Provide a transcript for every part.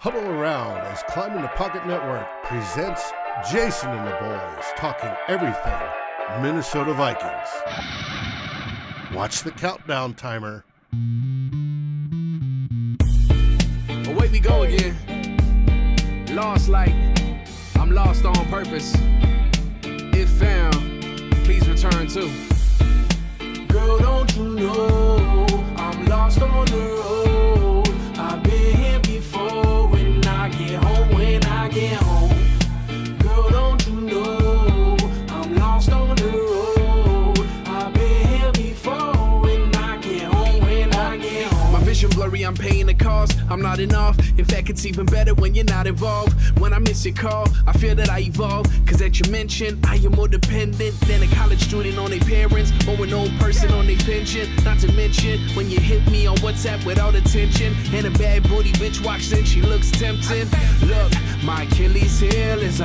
Huddle around as Climbing the Pocket Network presents Jayson and the boys talking everything Minnesota Vikings. Watch the countdown timer. Away we go again. Lost like I'm lost on purpose. If found, please return to. Girl, don't you know I'm lost on the road? I've been here before. When I get home, girl, don't you know I'm lost on the road? I've been here before. When I get home, my vision blurry, I'm paying the cost. I'm not enough. In fact, it's even better when you're not involved. When I miss your call, I feel that I evolve. Cause as you mentioned, I am more dependent than a college student on their parents, or an old person on their pension. Not to mention, when you hit me on WhatsApp without attention, and a bad booty bitch walks in, she looks tempting. Look, my Achilles heel is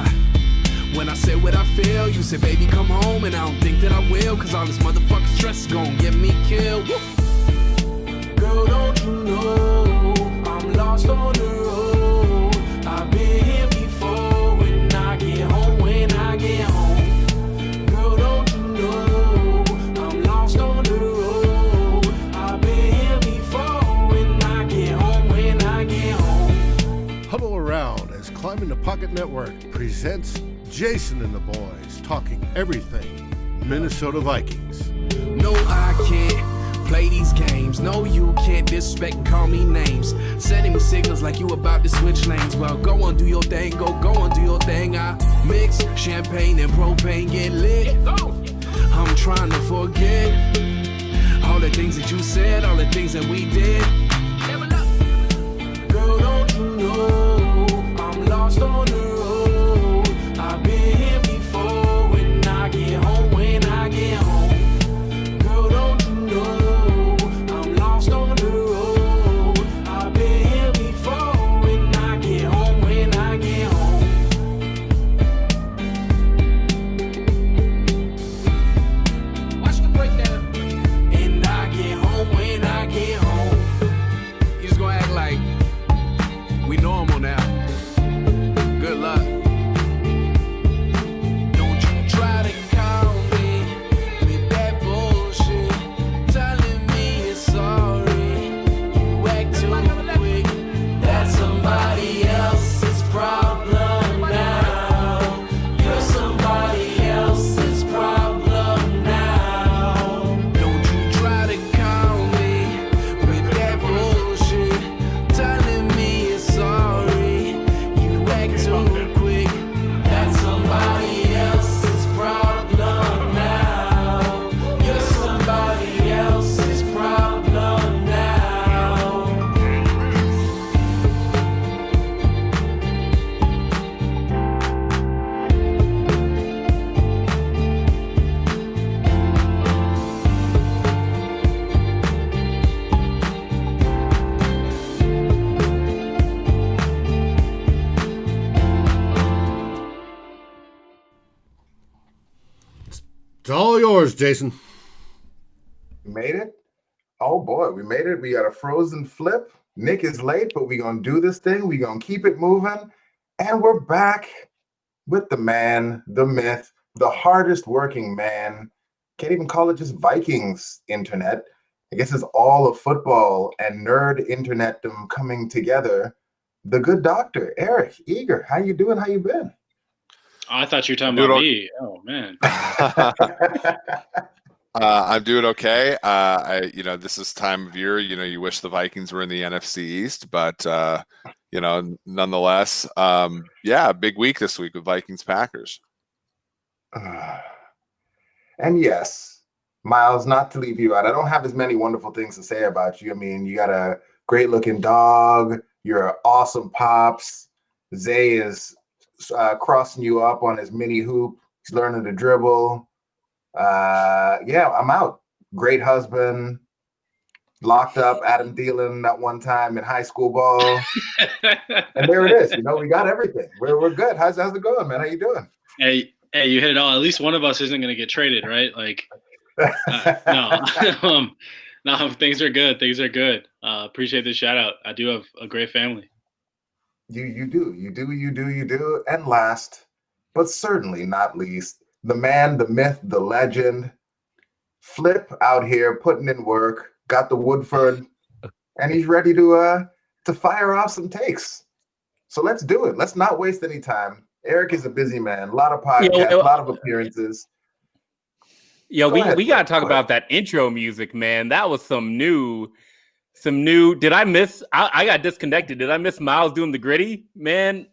when I say what I feel, you say, baby, come home, and I don't think that I will. Cause all this motherfucking stress is gonna get me killed. Girl, don't you know I'm lost on the road? I've been here before. When I get home, girl, don't you know I'm lost on the road? I've been here before. When I get home, Huddle around as Climbing the Pocket Network presents Jayson and the boys talking everything Minnesota Vikings. No, I can't play these games. No, you can't disrespect and call me names. Sending me signals like you about to switch lanes. Well, go on, do your thing. Go on, do your thing. I mix champagne and propane, get lit. I'm trying to forget all the things that you said, all the things that we did. Girl, don't you know I'm lost on the road? I've been here before. When I get home, girl, don't you know I'm lost on the road? I've been here before. When I get home, watch the breakdown. And I get home when I get home. You just gonna act like we normal now. Good luck. Don't you try to call me with that bullshit, telling me you're sorry. You act too quick. That's somebody else's problem now. You're somebody else's problem now. Don't you try to call me with that bullshit, telling me you're sorry. You act too quick. That's somebody else's problem now. You're somebody else's problem now. It's all yours, Jayson. Made it? Oh boy, we made it. We got a frozen flip. Nick is late, but we're going to do this thing. We're going to keep it moving. And we're back with the man, the myth, the hardest working man. Can't even call it just Vikings internet. I guess it's all of football and nerd internetdom coming together. The good doctor, Eric Eager. How you doing? How you been? I thought you were talking about me. Oh, man. I'm doing okay. This is time of year, you wish the Vikings were in the NFC East, but, nonetheless, big week this week with Vikings-Packers. And yes, Myles, not to leave you out, I don't have as many wonderful things to say about you. I mean, you got a great-looking dog. You're awesome pops. Zay is crossing you up on his mini hoop. He's learning to dribble. I'm out. Great husband. Locked up Adam Thielen that one time in high school ball. And there it is. We got everything. We're good. How's it going, man? How you doing? Hey, you hit it all. At least one of us isn't going to get traded, right? No. No, things are good. Appreciate the shout out. I do have a great family. You do. And last, but certainly not least, the man, the myth, the legend, Flip out here putting in work, got the Woodford, and he's ready to fire off some takes. So let's do it. Let's not waste any time. Eric is a busy man, a lot of podcasts, a lot of appearances. We got to talk about that intro music, man. That was some new. Did I miss? I got disconnected. Did I miss Myles doing the gritty, man?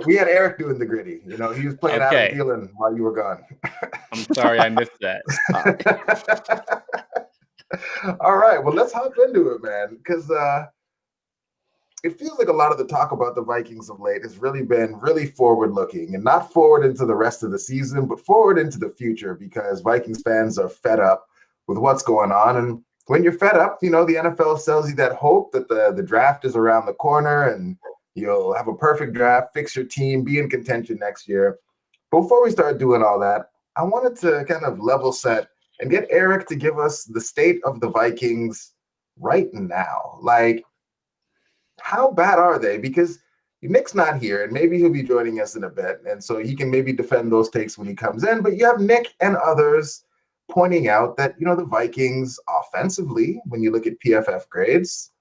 We had Eric doing the gritty. You know, he was playing Adam Thielen while you were gone. I'm sorry, I missed that. All right, well, let's hop into it, man, because it feels like a lot of the talk about the Vikings of late has really been really forward-looking, and not forward into the rest of the season, but forward into the future, because Vikings fans are fed up with what's going on. And when you're fed up, you know, the NFL sells you that hope that the draft is around the corner and you'll have a perfect draft, fix your team, be in contention next year. Before we start doing all that, I wanted to kind of level set and get Eric to give us the state of the Vikings right now. Like, how bad are they? Because Nick's not here, and maybe he'll be joining us in a bit, and so he can maybe defend those takes when he comes in. But you have Nick and others pointing out that, you know, the Vikings offensively, when you look at PFF grades,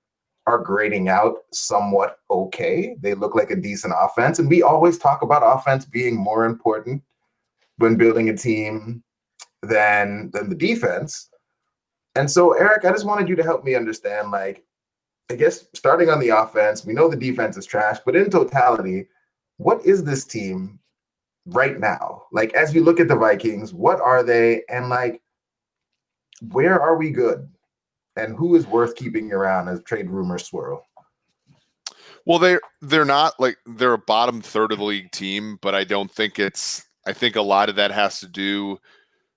are grading out somewhat okay. They look like a decent offense. And we always talk about offense being more important when building a team than the defense. And so, Eric, I just wanted you to help me understand, like, I guess starting on the offense, we know the defense is trash, but in totality, what is this team right now? Like, as you look at the Vikings, what are they? And, like, where are we good? And who is worth keeping around as trade rumors swirl? Well, they're not like they're a bottom third of the league team, but I don't think I think a lot of that has to do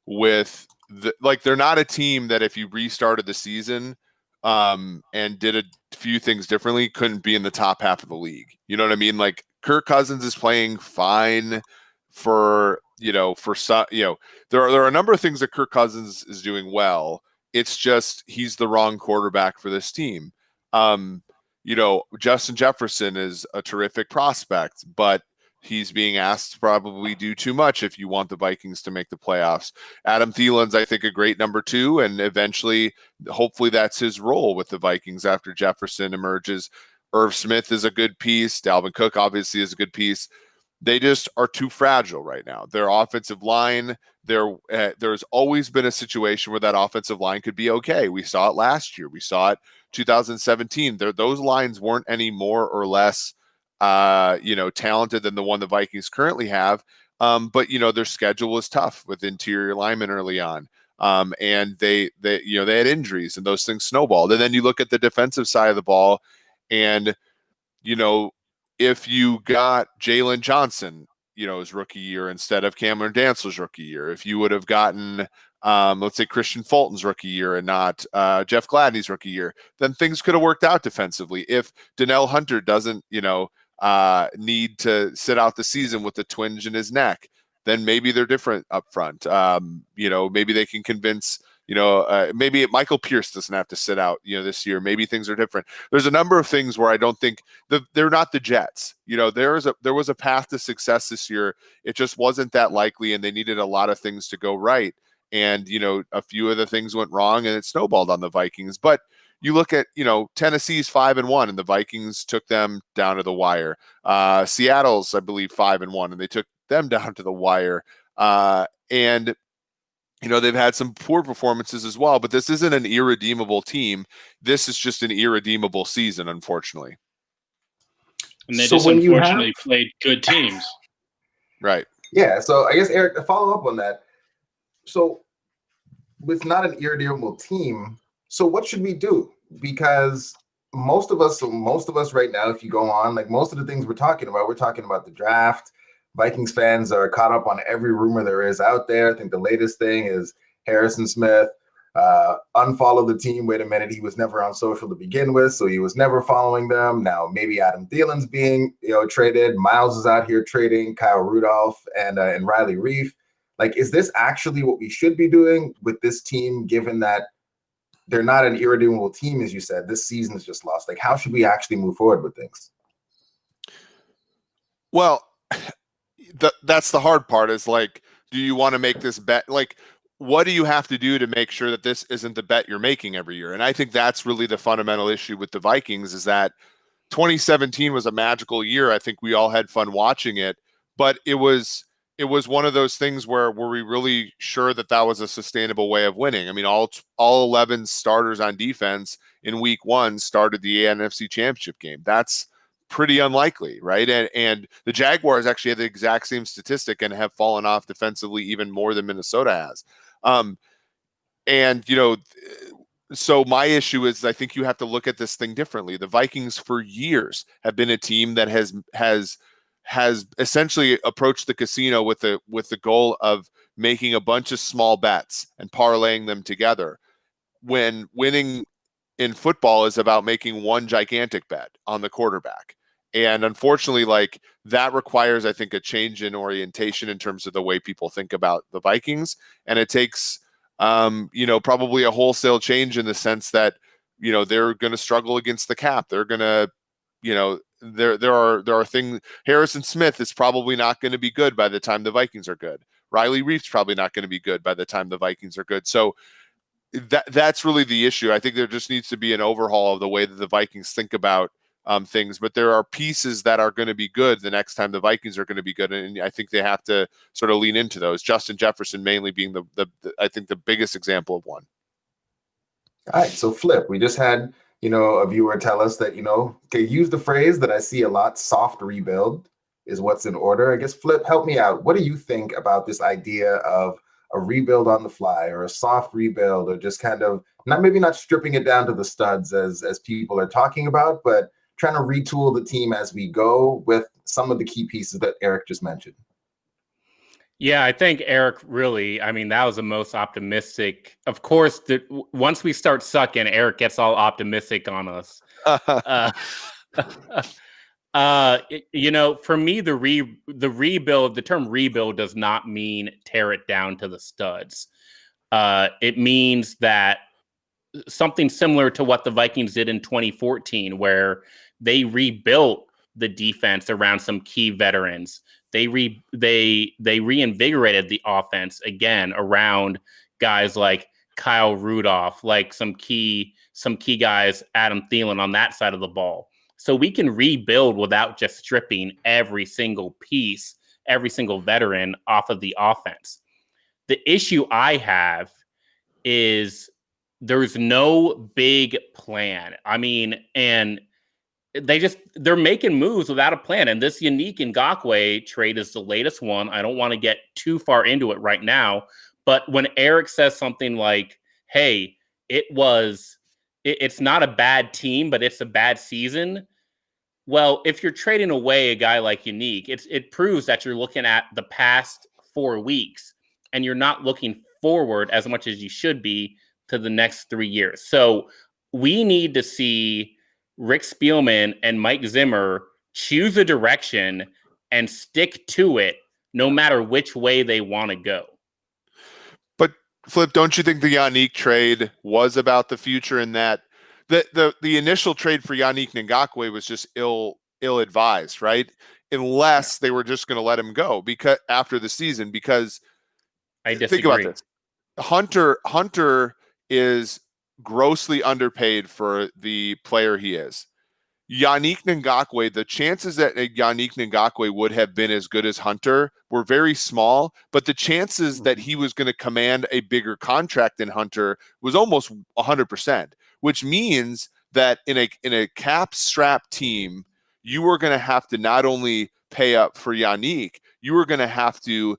with they're not a team that if you restarted the season and did a few things differently, couldn't be in the top half of the league. You know what I mean? Like Kirk Cousins is playing fine there are a number of things that Kirk Cousins is doing well. It's just he's the wrong quarterback for this team. Justin Jefferson is a terrific prospect, but he's being asked to probably do too much if you want the Vikings to make the playoffs. Adam Thielen's, I think, a great number 2, and eventually, hopefully that's his role with the Vikings after Jefferson emerges. Irv Smith is a good piece. Dalvin Cook obviously is a good piece. They just are too fragile right now. Their offensive line, there's always been a situation where that offensive line could be okay. We saw it last year. We saw it 2017. Those lines weren't any more or less talented than the one the Vikings currently have. But their schedule was tough with interior linemen early on. And they had injuries and those things snowballed. And then you look at the defensive side of the ball and, if you got Jalen Johnson, his rookie year instead of Cameron Dantzler's rookie year, if you would have gotten, let's say Christian Fulton's rookie year and not Jeff Gladney's rookie year, then things could have worked out defensively. If Donnell Hunter doesn't, need to sit out the season with a twinge in his neck, then maybe they're different up front. Maybe they can convince, maybe Michael Pierce doesn't have to sit out, this year. Maybe things are different. There's a number of things where I don't think they're not the Jets. There was a path to success this year. It just wasn't that likely, and they needed a lot of things to go right. And, a few of the things went wrong, and it snowballed on the Vikings. But you look at, Tennessee's 5-1, and the Vikings took them down to the wire. Seattle's, I believe, 5-1, and they took them down to the wire. And they've had some poor performances as well, but this isn't an irredeemable team. This is just an irredeemable season, unfortunately. And they just unfortunately played good teams. Right. Yeah. So I guess, Eric, to follow up on that. So it's not an irredeemable team. So what should we do? Because most of us right now, if you go on, like most of the things we're talking about the draft. Vikings fans are caught up on every rumor there is out there. I think the latest thing is Harrison Smith unfollowed the team. Wait a minute, he was never on social to begin with, so he was never following them. Now maybe Adam Thielen's being traded. Myles is out here trading Kyle Rudolph and Riley Reif. Like, is this actually what we should be doing with this team, given that they're not an irredeemable team, as you said. This season is just lost. Like, how should we actually move forward with things? Well, that's the hard part is like, do you want to make this bet? Like, what do you have to do to make sure that this isn't the bet you're making every year? And I think that's really the fundamental issue with the Vikings is that 2017 was a magical year. I think we all had fun watching it, but it was one of those things where were we really sure that that was a sustainable way of winning? I mean, all 11 starters on defense in week 1 started the NFC Championship game. That's pretty unlikely, right? And the Jaguars actually had the exact same statistic and have fallen off defensively even more than Minnesota has. And, you know, so my issue is I think you have to look at this thing differently. The Vikings for years have been a team that has essentially approached the casino with the goal of making a bunch of small bets and parlaying them together, when winning in football is about making one gigantic bet on the quarterback. And unfortunately, like, that requires, I think, a change in orientation in terms of the way people think about the Vikings. And it takes, you know, probably a wholesale change in the sense that, you know, they're going to struggle against the cap. They're going to, you know, there are things. Harrison Smith is probably not going to be good by the time the Vikings are good. Riley Reif's probably not going to be good by the time the Vikings are good. So that's really the issue. I think there just needs to be an overhaul of the way that the Vikings think about things, but there are pieces that are going to be good the next time the Vikings are going to be good, and I think they have to sort of lean into those. Justin Jefferson mainly being the I think the biggest example of one. All right, so Flip, we just had, you know, a viewer tell us that, you know, they use the phrase that I see a lot, soft rebuild is what's in order. I guess, Flip, help me out. What do you think about this idea of a rebuild on the fly, or a soft rebuild, or just kind of not stripping it down to the studs as people are talking about, but trying to retool the team as we go with some of the key pieces that Eric just mentioned? Yeah, I think Eric really, I mean, that was the most optimistic. Of course, once we start sucking, Eric gets all optimistic on us. You know, for me, the rebuild, the term rebuild does not mean tear it down to the studs. It means that something similar to what the Vikings did in 2014, where they rebuilt the defense around some key veterans. They reinvigorated the offense again around guys like Kyle Rudolph, like some key guys, Adam Thielen on that side of the ball. So we can rebuild without just stripping every single piece, every single veteran off of the offense. The issue I have is there's no big plan. I mean, and they're making moves without a plan. And this Yannick Ngakoue trade is the latest one. I don't want to get too far into it right now, but when Eric says something like, hey, it's not a bad team, but it's a bad season. Well, if you're trading away a guy like Yannick, it proves that you're looking at the past 4 weeks and you're not looking forward as much as you should be to the next 3 years. So we need to see Rick Spielman and Mike Zimmer choose a direction and stick to it no matter which way they want to go. But Flip, don't you think the Yannick trade was about the future in that the initial trade for Yannick Ngakoue was just ill-advised, right? Unless they were just going to let him go because after the season, because I disagree. Think about this. Hunter is grossly underpaid for the player he is. Yannick Ngakoue, the chances that Yannick Ngakoue would have been as good as Hunter were very small, but the chances that he was going to command a bigger contract than Hunter was almost 100%, which means that in a cap-strapped team, you were going to have to not only pay up for Yannick, you were going to have to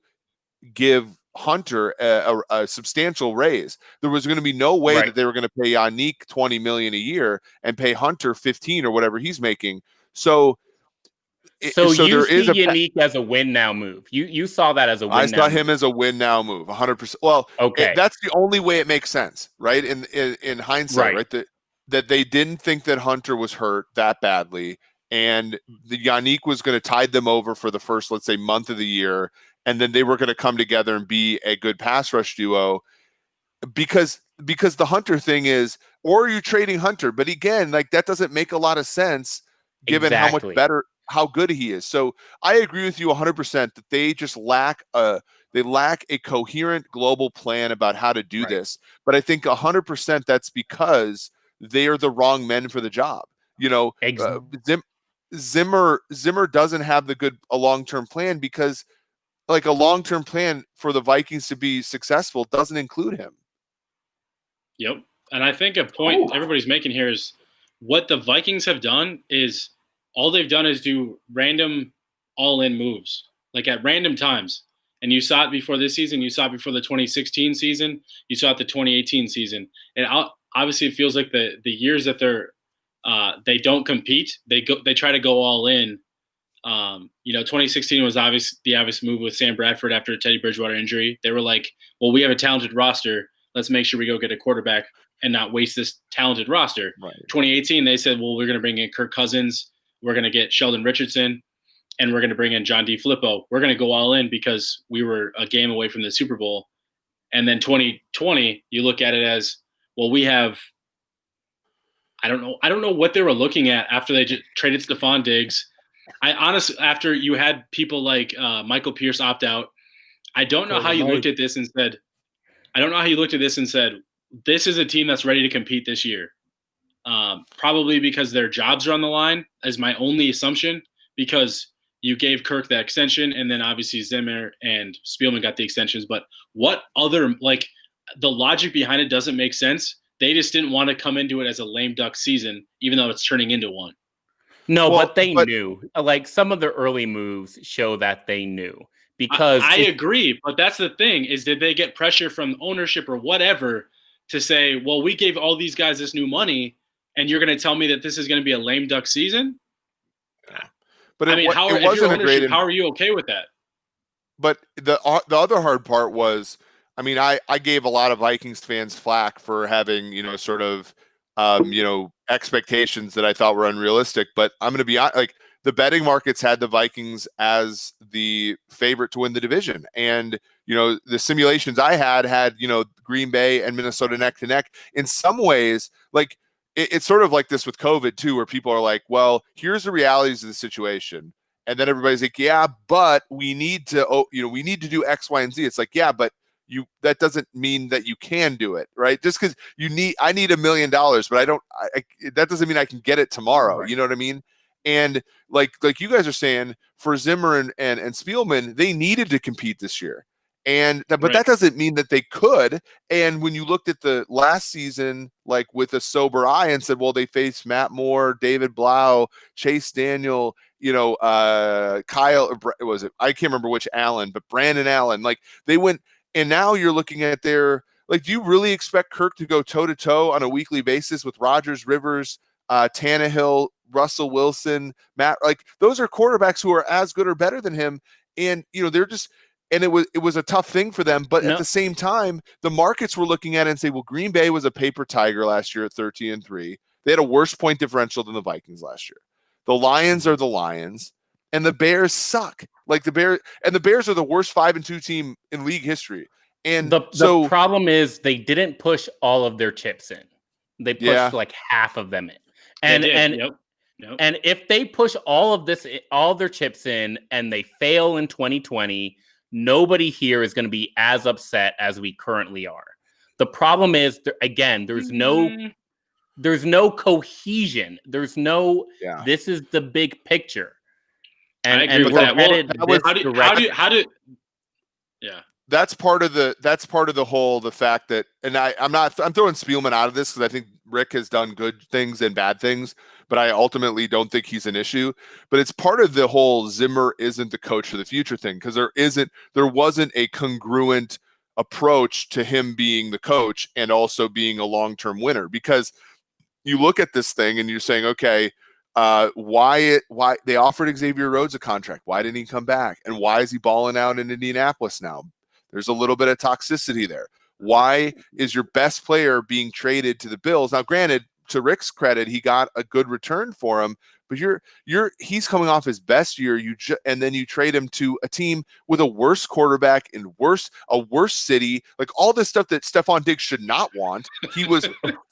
give Hunter a substantial raise. There was going to be no way that they were going to pay Yannick $20 million a year and pay Hunter 15 or whatever he's making. So you see Yannick as a win now move. You saw that as a win now. I saw him as a win now move, 100%. Well, okay, that's the only way it makes sense, right? In hindsight, right? That they didn't think that Hunter was hurt that badly, and the Yannick was going to tide them over for the first, let's say, month of the year. And then they were going to come together and be a good pass rush duo, because because the Hunter thing is, or are you trading Hunter? But again, like that doesn't make a lot of sense given how much better, how good he is. So I agree with you 100% that they just lack a coherent global plan about how to do this. But I think 100% that's because they are the wrong men for the job. You know, Zimmer doesn't have a long-term plan because like a long-term plan for the Vikings to be successful doesn't include him. Yep. And I think a point everybody's making here is what the Vikings have done is all they've done is do random all-in moves, like at random times. And you saw it before this season. You saw it before the 2016 season. You saw it the 2018 season. And obviously it feels like the years that they don't compete, they try to go all in. 2016 was the obvious move with Sam Bradford after a Teddy Bridgewater injury. They were like, well, we have a talented roster. Let's make sure we go get a quarterback and not waste this talented roster. Right. 2018, they said, well, we're going to bring in Kirk Cousins. We're going to get Sheldon Richardson, and we're going to bring in John D. Filippo. We're going to go all in because we were a game away from the Super Bowl. And then 2020, you look at it as, well, we have – I don't know what they were looking at after they just traded Stephon Diggs. I honestly, after you had people like Michael Pierce opt out, I don't know how you looked at this and said – this is a team that's ready to compete this year. Probably because their jobs are on the line, is my only assumption, because you gave Kirk that extension, and then obviously Zimmer and Spielman got the extensions. But what other, like, the logic behind it doesn't make sense. They just didn't want to come into it as a lame duck season, even though it's turning into one. No, but they knew. Like, some of the early moves show that they knew. Because I agree, but that's the thing, is did they get pressure from ownership or whatever to say, well, we gave all these guys this new money, and you're going to tell me that this is going to be a lame duck season? But if you're ownership, how are you okay with that? But the other hard part was, I mean, I gave a lot of Vikings fans flack for having, sort of, expectations that I thought were unrealistic. But I'm going to be honest, like, the betting markets had the Vikings as the favorite to win the division. And, the simulations I had, Green Bay and Minnesota neck to neck. In some ways, like, it's sort of like this with COVID too, where people are like, well, here's the realities of the situation. And then everybody's like, yeah, but we need to, we need to do X, Y, and Z. It's like, yeah, but that doesn't mean that you can do it, right? Just because I need $1 million, but that doesn't mean I can get it tomorrow. Right. You know what I mean? And like you guys are saying, for Zimmer and Spielman, they needed to compete this year. But that doesn't mean that they could. And when you looked at the last season, like with a sober eye and said, well, they faced Matt Moore, David Blau, Chase Daniel, Kyle, was it? I can't remember which Allen, but Brandon Allen, like they went, and now you're looking at do you really expect Kirk to go toe to toe on a weekly basis with Rodgers, Rivers, Tannehill, Russell Wilson, Matt, like those are quarterbacks who are as good or better than him. And, they're just, and it was a tough thing for them. But at the same time, the markets were looking at it and say, well, Green Bay was a paper tiger last year at 13-3. They had a worse point differential than the Vikings last year. The Lions are the Lions, and the Bears suck. Like the Bears are the worst 5-2 team in league history. And the problem is they didn't push all of their chips in. They pushed like half of them in. And if they push all their chips in and they fail in 2020, nobody here is going to be as upset as we currently are. The problem is, there's no cohesion. There's no, this is the big picture. And, I agree with that. That's part of the fact that, and I'm throwing Spielman out of this because I think Rick has done good things and bad things, but I ultimately don't think he's an issue. But it's part of the whole Zimmer isn't the coach for the future thing, because there wasn't a congruent approach to him being the coach and also being a long-term winner. Because you look at this thing and you're saying, okay, why they offered Xavier Rhodes a contract? Why didn't he come back? And why is he balling out in Indianapolis now? There's a little bit of toxicity there. Why is your best player being traded to the Bills? Now, granted, to Rick's credit, he got a good return for him. But he's coming off his best year. And then you trade him to a team with a worse quarterback and a worse city, like all this stuff that Stephon Diggs should not want. He was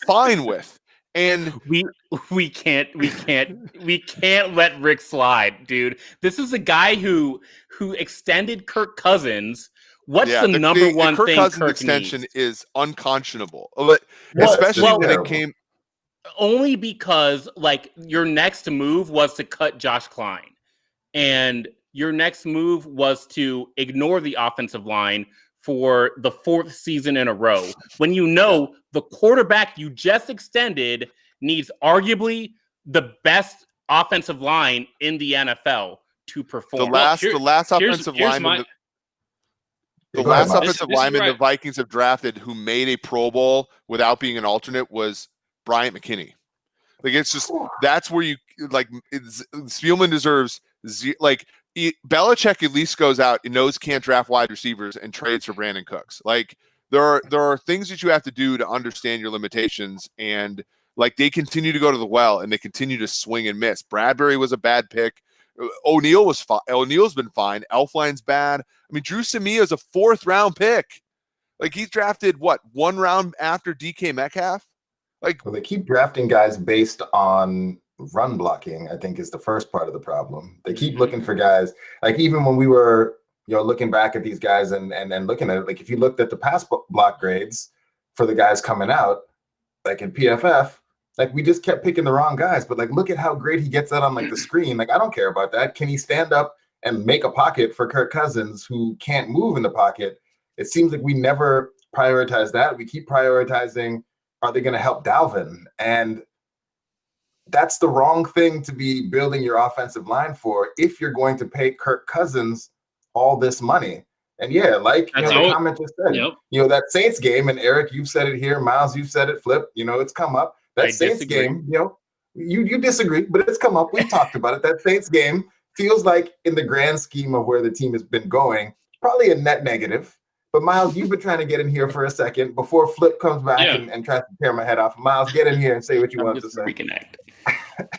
fine with. And we can't let Rick slide, dude. This is a guy who extended Kirk Cousins. What's the number one Kirk thing Cousins Kirk extension needs? is unconscionable, especially when it came. Only because like your next move was to cut Josh Klein, and your next move was to ignore the offensive line for the 4th season in a row. When you know the quarterback you just extended needs arguably the best offensive line in the NFL to perform. The last offensive lineman the Vikings have drafted who made a Pro Bowl without being an alternate was Bryant McKinney. Like, it's just, that's where you, like, Spielman deserves, Belichick at least goes out and knows can't draft wide receivers and trades for Brandon Cooks. Like, there are things that you have to do to understand your limitations, and, like, they continue to go to the well, and they continue to swing and miss. Bradbury was a bad pick. O'Neill's been fine. Elfline's bad. I mean, Drew Samia is a 4th-round pick. Like, he's drafted, 1 round after DK Metcalf? Well, they keep drafting guys based on run blocking, I think, is the first part of the problem. They keep looking for guys, like, even when we were, looking back at these guys and looking at it, like, if you looked at the pass block grades for the guys coming out, like in PFF, like, we just kept picking the wrong guys. But, like, look at how great he gets that on, like, the screen. Like, I don't care about that. Can he stand up and make a pocket for Kirk Cousins, who can't move in the pocket? It seems like we never prioritize that. We keep prioritizing, are they going to help Dalvin? And that's the wrong thing to be building your offensive line for if you're going to pay Kirk Cousins all this money. And yeah, like the comment just said, that Saints game, and Eric, you've said it here, Myles, you've said it, Flip, it's come up. That Saints game, you disagree, but it's come up. We've talked about it. That Saints game feels like, in the grand scheme of where the team has been going, probably a net negative. But Myles, you've been trying to get in here for a second before Flip comes back and tries to tear my head off. Myles, get in here and say what you want to say. Reconnect.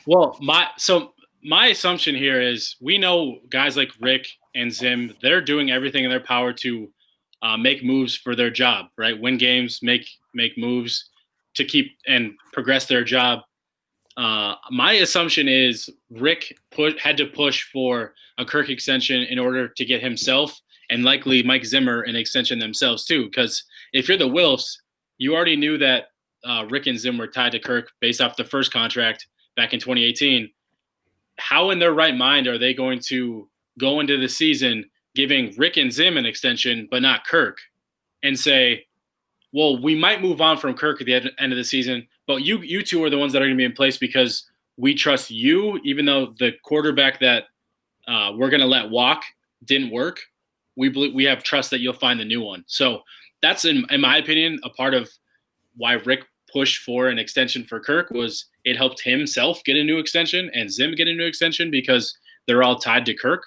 Well, my assumption here is we know guys like Rick and Zim, they're doing everything in their power to make moves for their job, right? Win games, make moves to keep and progress their job. My assumption is Rick had to push for a Kirk extension in order to get himself and likely Mike Zimmer an extension themselves too. Because if you're the Wilfs, you already knew that Rick and Zim were tied to Kirk based off the first contract back in 2018. How in their right mind are they going to go into the season giving Rick and Zim an extension, but not Kirk, and say, well, we might move on from Kirk at the end of the season, but you two are the ones that are going to be in place because we trust you, even though the quarterback that we're going to let walk didn't work. We have trust that you'll find the new one. So that's, in my opinion, a part of why Rick pushed for an extension for Kirk was it helped himself get a new extension and Zim get a new extension because they're all tied to Kirk.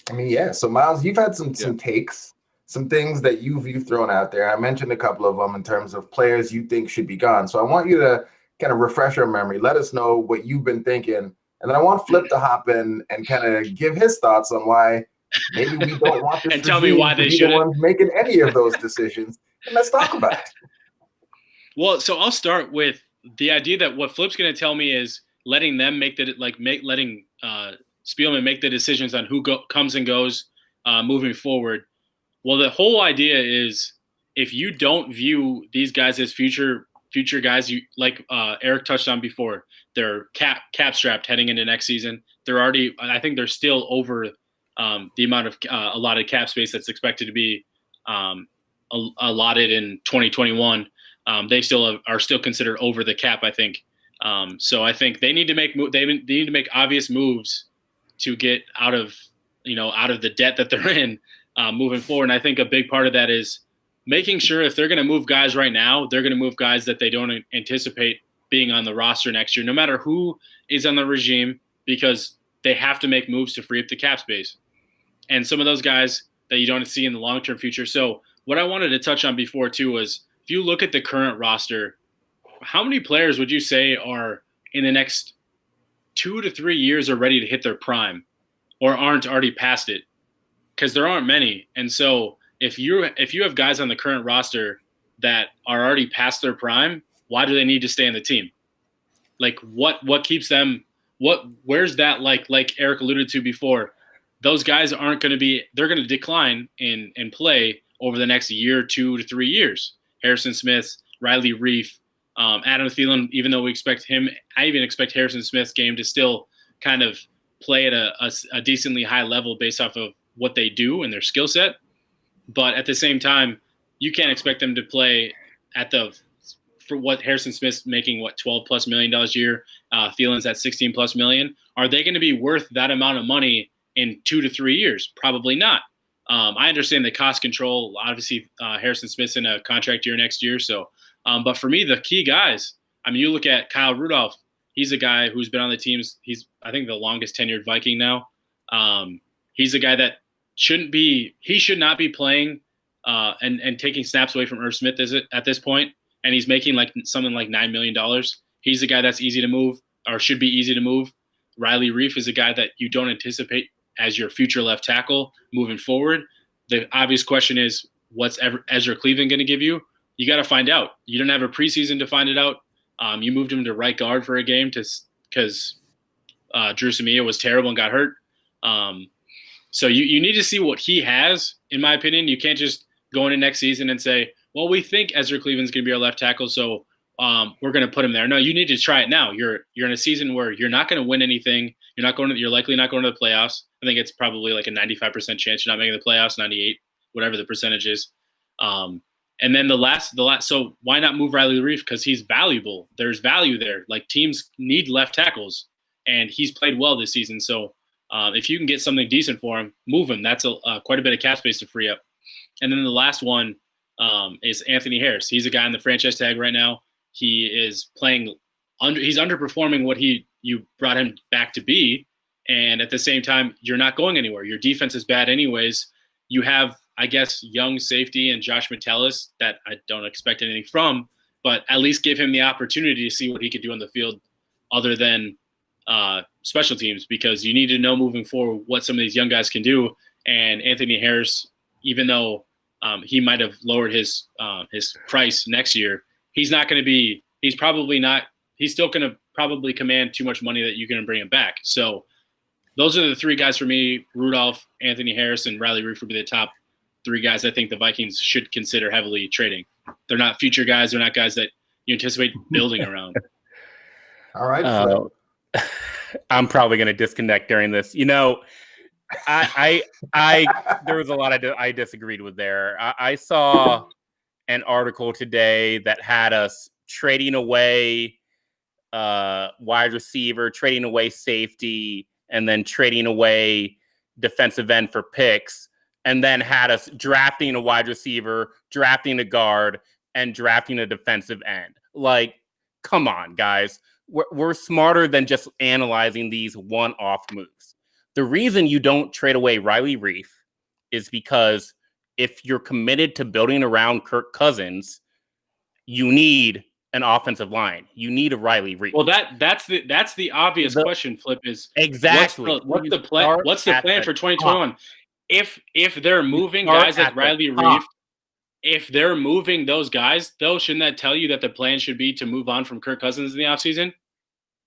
I mean, yeah. So Myles, you've had some takes, some things that you've thrown out there. I mentioned a couple of them in terms of players you think should be gone. So I want you to kind of refresh our memory. Let us know what you've been thinking. And then I want Flip to hop in and kind of give his thoughts on why maybe we don't want this and tell me why they shouldn't. The ones making any of those decisions. And let's talk about it. Well, so I'll start with the idea that what Flip's going to tell me is letting them letting Spielman make the decisions on who comes and goes moving forward. Well, the whole idea is if you don't view these guys as future guys, you like Eric touched on before, they're cap strapped heading into next season. I think they're still over the amount of allotted cap space that's expected to be allotted in 2021. They are still considered over the cap, I think. So I think they need to make obvious moves to get out of the debt that they're in moving forward. And I think a big part of that is making sure if they're going to move guys right now, they're going to move guys that they don't anticipate being on the roster next year, no matter who is on the regime, because they have to make moves to free up the cap space. And some of those guys that you don't see in the long-term future. So what I wanted to touch on before too was if you look at the current roster, how many players would you say are in the next 2 to 3 years are ready to hit their prime or aren't already past it? Because there aren't many. And so if you have guys on the current roster that are already past their prime, why do they need to stay on the team? Like what keeps them where's that like Eric alluded to before? Those guys aren't going to be – they're going to decline in play over the next year, 2 to 3 years. Harrison Smith, Riley Reif, Adam Thielen, even though we expect him – I even expect Harrison Smith's game to still kind of play at a decently high level based off of what they do and their skill set. But at the same time, you can't expect them to play at for what Harrison Smith's making, $12+ million a year. Thielen's at $16+ million. Are they going to be worth that amount of money in 2 to 3 years? Probably not. I understand the cost control. Obviously, Harrison Smith's in a contract year next year. So, but for me, the key guys, I mean, you look at Kyle Rudolph. He's a guy who's been on the teams. He's, I think, the longest tenured Viking now. He's a guy that should not be playing and taking snaps away from Irv Smith at this point. And he's making something like $9 million. He's a guy that's easy to move or should be easy to move. Riley Reif is a guy that you don't anticipate as your future left tackle moving forward. The obvious question is, what's Ezra Cleveland going to give you? You got to find out. You don't have a preseason to find it out. You moved him to right guard for a game because Drew Samia was terrible and got hurt. So you need to see what he has, in my opinion. You can't just go into next season and say, well, we think Ezra Cleveland's going to be our left tackle, so we're going to put him there. No, you need to try it now. You're in a season where you're not going to win anything. You're likely not going to the playoffs. I think it's probably like a 95% chance you're not making the playoffs, 98, whatever the percentage is. And then the last. So why not move Riley Reif? Because he's valuable. There's value there. Like, teams need left tackles, and he's played well this season. So if you can get something decent for him, move him. That's quite a bit of cap space to free up. And then the last one is Anthony Harris. He's a guy on the franchise tag right now. He is playing he's underperforming what you brought him back to be. And at the same time, you're not going anywhere. Your defense is bad anyways. You have, I guess, young safety and Josh Metellus that I don't expect anything from, but at least give him the opportunity to see what he could do on the field other than special teams, because you need to know moving forward what some of these young guys can do. And Anthony Harris, even though he might have lowered his price next year, he's still going to probably command too much money that you're going to bring him back. So those are the three guys for me: Rudolph, Anthony Harris, and Riley Reif would be the top three guys I think the Vikings should consider heavily trading. They're not future guys. They're not guys that you anticipate building around. All right. I'm probably going to disconnect during this. I there was a lot I disagreed with there. I saw an article today that had us trading away wide receiver, trading away safety, and then trading away defensive end for picks, and then had us drafting a wide receiver, drafting a guard, and drafting a defensive end. Like, come on, guys. We're smarter than just analyzing these one-off moves. The reason you don't trade away Riley Reif is because if you're committed to building around Kirk Cousins, you need an offensive line. You need a Riley Reif. Well, that's the obvious question, Flip, is exactly what's the plan? What's the plan for 2021? If they're moving guys like Riley Reif, if they're moving those guys, though, shouldn't that tell you that the plan should be to move on from Kirk Cousins in the offseason?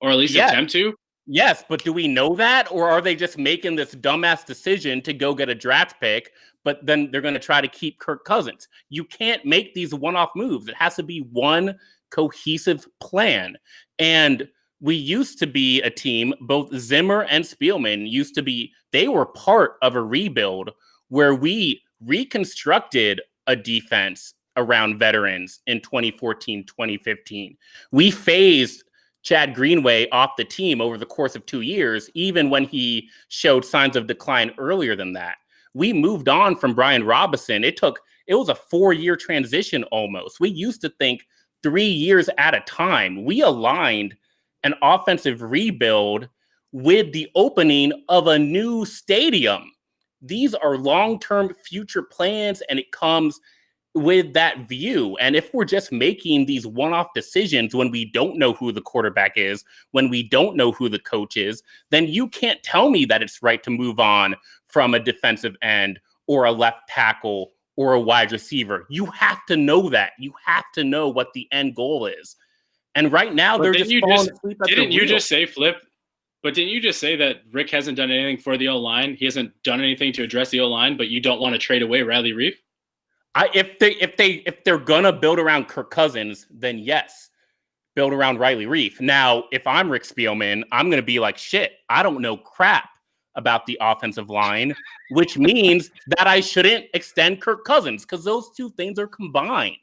Or at least attempt to? Yes, but do we know that? Or are they just making this dumbass decision to go get a draft pick, but then they're going to try to keep Kirk Cousins? You can't make these one-off moves. It has to be one cohesive plan. And we used to be a team, both Zimmer and Spielman they were part of a rebuild where we reconstructed a defense around veterans in 2014, 2015. We phased Chad Greenway off the team over the course of 2 years, even when he showed signs of decline earlier than that. We moved on from Brian Robinson. It was a 4-year transition almost. We used to think 3 years at a time. We aligned an offensive rebuild with the opening of a new stadium. These are long-term future plans, and with that view. And if we're just making these one-off decisions when we don't know who the quarterback is, when we don't know who the coach is, then you can't tell me that it's right to move on from a defensive end or a left tackle or a wide receiver. You have to know that. You have to know what the end goal is. And right now, but they're just falling asleep at the Didn't you wheel. just say, Flip? But didn't you just say that Rick hasn't done anything for the O-line? He hasn't done anything to address the O-line, but you don't want to trade away Riley Reef? If they're gonna build around Kirk Cousins, then yes, build around Riley Reef. Now, if I'm Rick Spielman, I'm gonna be like, shit, I don't know crap about the offensive line, which means that I shouldn't extend Kirk Cousins because those two things are combined.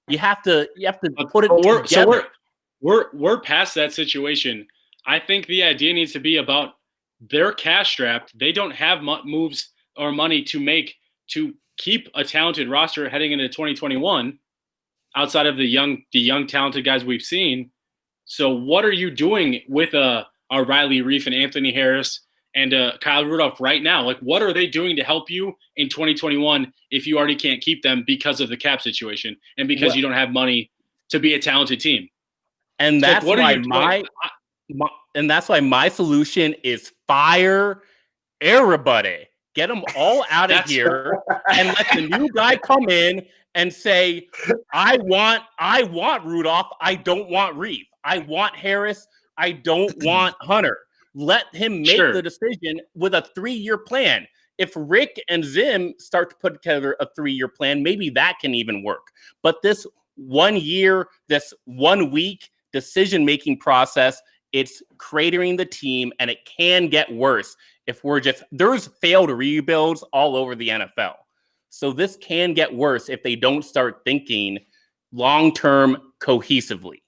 You have to put it together. So we're past that situation. I think the idea needs to be about they're cash strapped. They don't have moves or money to make to keep a talented roster heading into 2021 outside of the young talented guys we've seen. So what are you doing with a Riley Reef and Anthony Harris and Kyle Rudolph right now? Like, what are they doing to help you in 2021 if you already can't keep them because of the cap situation and because you don't have money to be a talented team? And that's why that's why my solution is fire everybody. Get them all out of here and let the new guy come in and say, I want Rudolph. I don't want Reeve. I want Harris. I don't want Hunter. Let him make the decision with a 3-year plan. If Rick and Zim start to put together a 3-year plan, maybe that can even work. But this 1 year, this 1 week decision-making process, it's cratering the team, and it can get worse if there's failed rebuilds all over the NFL. So this can get worse if they don't start thinking long-term cohesively.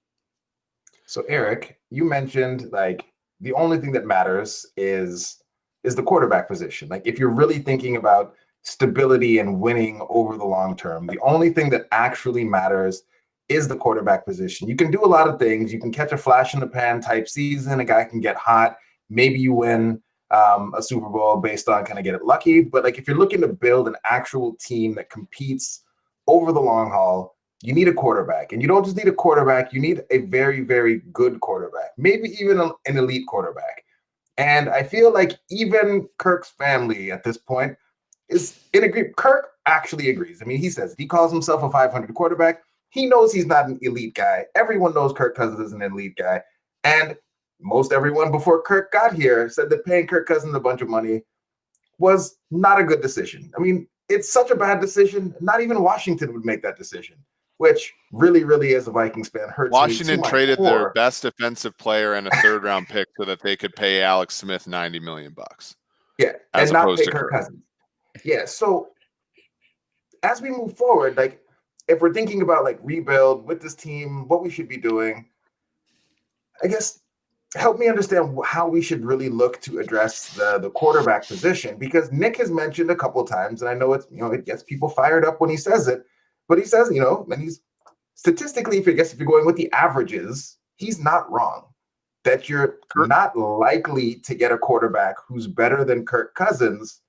So Eric, you mentioned like the only thing that matters is the quarterback position. Like if you're really thinking about stability and winning over the long term, the only thing that actually matters is the quarterback position. You can do a lot of things. You can catch a flash in the pan type season. A guy can get hot. Maybe you win a Super Bowl based on kind of get it lucky. But like if you're looking to build an actual team that competes over the long haul, you need a quarterback. And you don't just need a quarterback. You need a very, very good quarterback, maybe even an elite quarterback. And I feel like even Kirk's family at this point is in agreement. Kirk actually agrees. I mean, he says he calls himself a 500 quarterback. He knows he's not an elite guy. Everyone knows Kirk Cousins is an elite guy. And most everyone before Kirk got here said that paying Kirk Cousins a bunch of money was not a good decision. I mean, it's such a bad decision. Not even Washington would make that decision, which really, really, as a Vikings fan, hurts me. Washington traded their best defensive player and a 3rd-round pick so that they could pay Alex Smith $90 million. Yeah, and not pay Kirk Cousins. Yeah, so as we move forward, like if we're thinking about like rebuild with this team, what we should be doing, I guess help me understand how we should really look to address the quarterback position, because Nick has mentioned a couple of times, and I know it's, it gets people fired up when he says it, but he says, and he's statistically, if you're going with the averages, he's not wrong that you're not likely to get a quarterback who's better than Kirk Cousins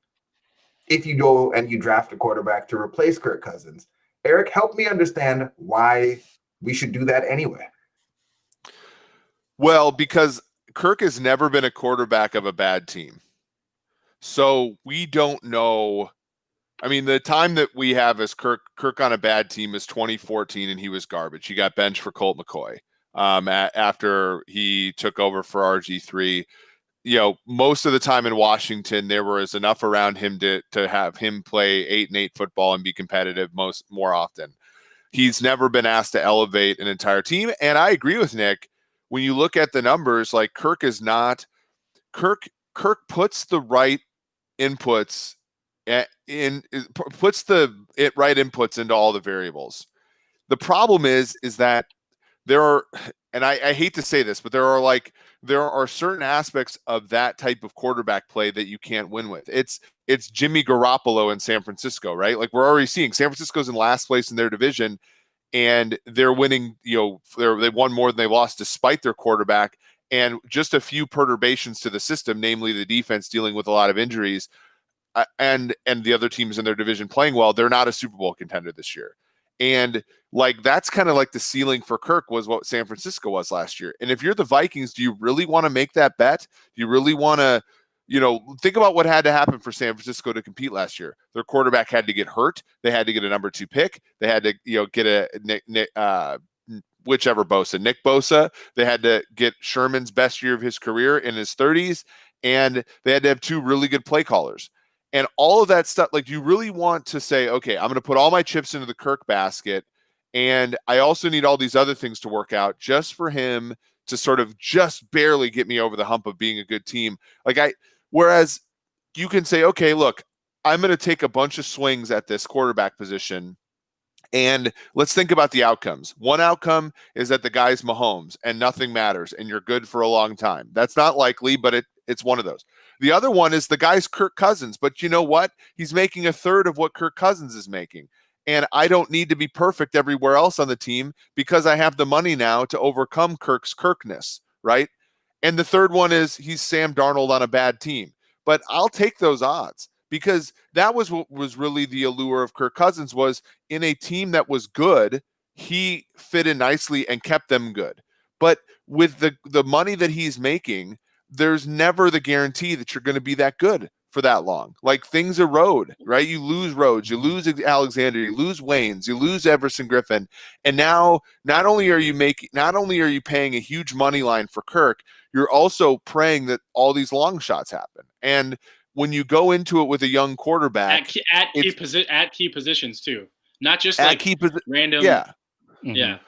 if you go and you draft a quarterback to replace Kirk Cousins. Eric, help me understand why we should do that anyway. Well, because Kirk has never been a quarterback of a bad team. So we don't know. I mean, the time that we have as Kirk on a bad team is 2014, and he was garbage. He got benched for Colt McCoy after he took over for RG3. Most of the time in Washington, there was enough around him to have him play 8-8 football and be competitive more often. He's never been asked to elevate an entire team. And I agree with Nick. When you look at the numbers, like Kirk puts the right inputs right inputs into all the variables. The problem is that there are, and I hate to say this, but there are certain aspects of that type of quarterback play that you can't win with. It's Jimmy Garoppolo in San Francisco, right? Like we're already seeing San Francisco's in last place in their division, and they're winning, they won more than they lost despite their quarterback and just a few perturbations to the system, namely the defense dealing with a lot of injuries. and the other teams in their division playing well, they're not a Super Bowl contender this year. And like that's kind of like the ceiling for Kirk was what San Francisco was last year. And if you're the Vikings, do you really want to make that bet? Do you really want to, think about what had to happen for San Francisco to compete last year? Their quarterback had to get hurt. They had to get a number 2 pick. They had to, get a Nick Bosa. They had to get Sherman's best year of his career in his 30s. And they had to have 2 really good play callers. And all of that stuff, like you really want to say, okay, I'm going to put all my chips into the Kirk basket. And I also need all these other things to work out just for him to sort of just barely get me over the hump of being a good team. Whereas you can say, okay, look, I'm going to take a bunch of swings at this quarterback position. And let's think about the outcomes. One outcome is that the guy's Mahomes and nothing matters and you're good for a long time. That's not likely, but it's one of those. The other one is the guy's Kirk Cousins, but you know what? He's making a third of what Kirk Cousins is making. And I don't need to be perfect everywhere else on the team because I have the money now to overcome Kirk's Kirkness, right? And the third one is he's Sam Darnold on a bad team. But I'll take those odds because that was what was really the allure of Kirk Cousins was in a team that was good, he fit in nicely and kept them good. But with the money that he's making, there's never the guarantee that you're going to be that good for that long. Like things erode, right? You lose Rhodes, you lose Alexander, you lose Waynes, you lose Everson Griffin. And now not only are you paying a huge money line for Kirk, you're also praying that all these long shots happen. And when you go into it with a young quarterback at key positions too, not just random. Yeah. Mm-hmm. Yeah.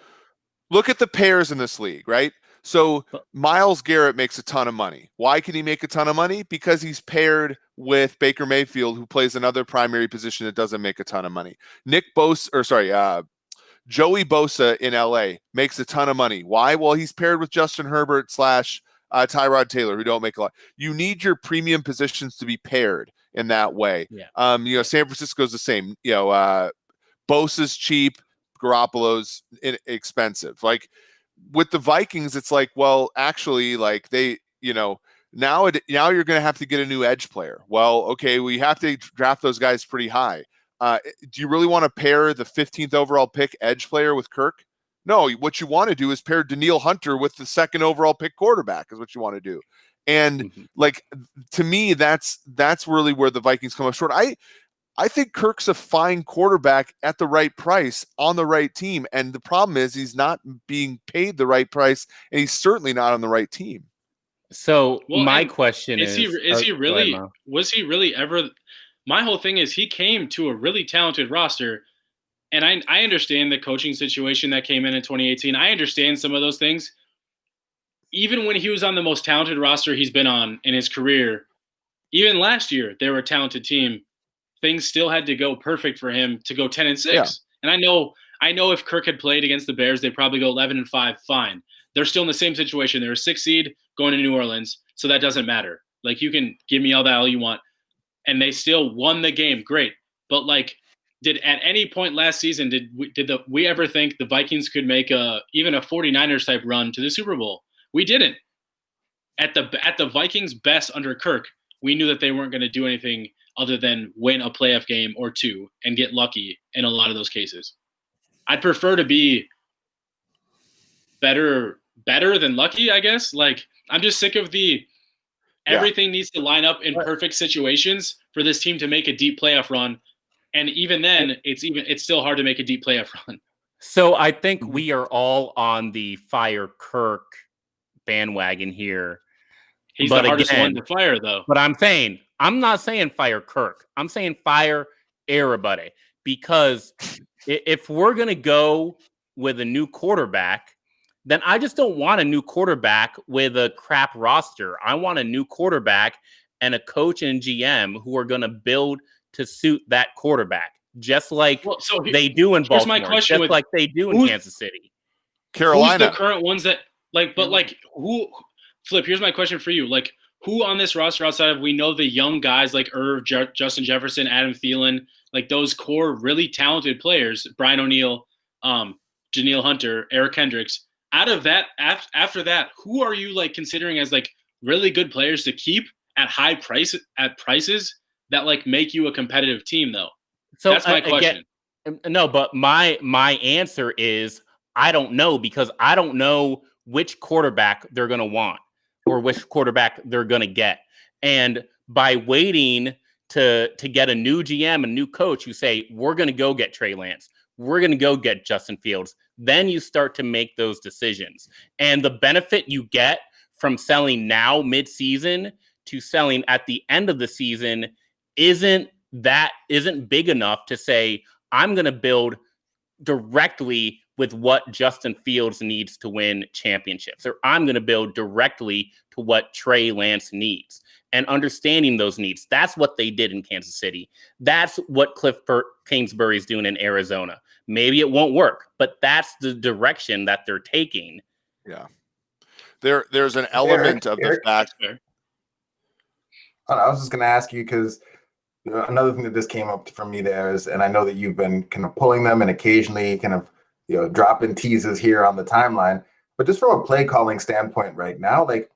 Look at the pairs in this league, right? So Myles Garrett makes a ton of money. Why can he make a ton of money? Because he's paired with Baker Mayfield, who plays another primary position that doesn't make a ton of money. Joey Bosa in LA makes a ton of money. Why? Well, he's paired with Justin Herbert / Tyrod Taylor, who don't make a lot. You need your premium positions to be paired in that way. Yeah. San Francisco's the same. Bosa's cheap, Garoppolo's expensive. Like with the Vikings, it's like, well, actually, like they, now you're going to have to get a new edge player. Well, okay, we have to draft those guys pretty high. Do you really want to pair the 15th overall pick edge player with Kirk? No, what you want to do is pair Danielle Hunter with the 2nd overall pick quarterback is what you want to do. And like, to me, that's really where the Vikings come up short. I think Kirk's a fine quarterback at the right price on the right team. And the problem is he's not being paid the right price, and he's certainly not on the right team. So my question is he really, was he really ever, my whole thing is he came to a really talented roster. And I understand the coaching situation that came in 2018. I understand some of those things. Even when he was on the most talented roster he's been on in his career, even last year, they were a talented team. Things still had to go perfect for him to go 10-6. Yeah. And I know if Kirk had played against the Bears, they'd probably go 11-5. Fine. They're still in the same situation. They're a 6 seed going to New Orleans, so that doesn't matter. Like, you can give me all the hell you want. And they still won the game. Great. But like, did at any point last season did we ever think the Vikings could make even a 49ers type run to the Super Bowl? We didn't. At the Vikings' best under Kirk, we knew that they weren't going to do anything other than win a playoff game or two and get lucky in a lot of those cases. I'd prefer to be better than lucky, I guess. Like, I'm just sick of everything needs to line up in perfect situations for this team to make a deep playoff run. And even then, it's still hard to make a deep playoff run. So I think we are all on the fire Kirk bandwagon here. He's the hardest one to fire, though. But I'm not saying fire Kirk. I'm saying fire everybody. Because if we're going to go with a new quarterback, then I just don't want a new quarterback with a crap roster. I want a new quarterback and a coach and GM who are going to build to suit that quarterback, just like they do in Baltimore, just like they do in Kansas City. Carolina. Who's the current ones that, like, but like, who, Flip, here's my question for you. Like, who on this roster outside of, we know the young guys like Irv, Justin Jefferson, Adam Thielen, like those core really talented players, Brian O'Neill, Danielle Hunter, Eric Hendricks. Out of that, after that, who are you like considering as like really good players to keep at high prices that like make you a competitive team though? So that's my question. No, but my answer is I don't know, because I don't know which quarterback they're going to want or which quarterback they're going to get. And by waiting to get a new GM, a new coach who say, we're going to go get Trey Lance, we're going to go get Justin Fields, then you start to make those decisions. And the benefit you get from selling now mid-season to selling at the end of the season isn't big enough to say, I'm going to build directly with what Justin Fields needs to win championships, or I'm going to build directly to what Trey Lance needs. And understanding those needs, that's what they did in Kansas City. That's what Cliff Kingsbury's doing in Arizona. Maybe it won't work, but that's the direction that they're taking. Yeah. There's an element of the fact. I was just going to ask you, because another thing that just came up for me there is, and I know that you've been kind of pulling them and occasionally kind of, dropping teases here on the timeline, but just from a play calling standpoint right now, like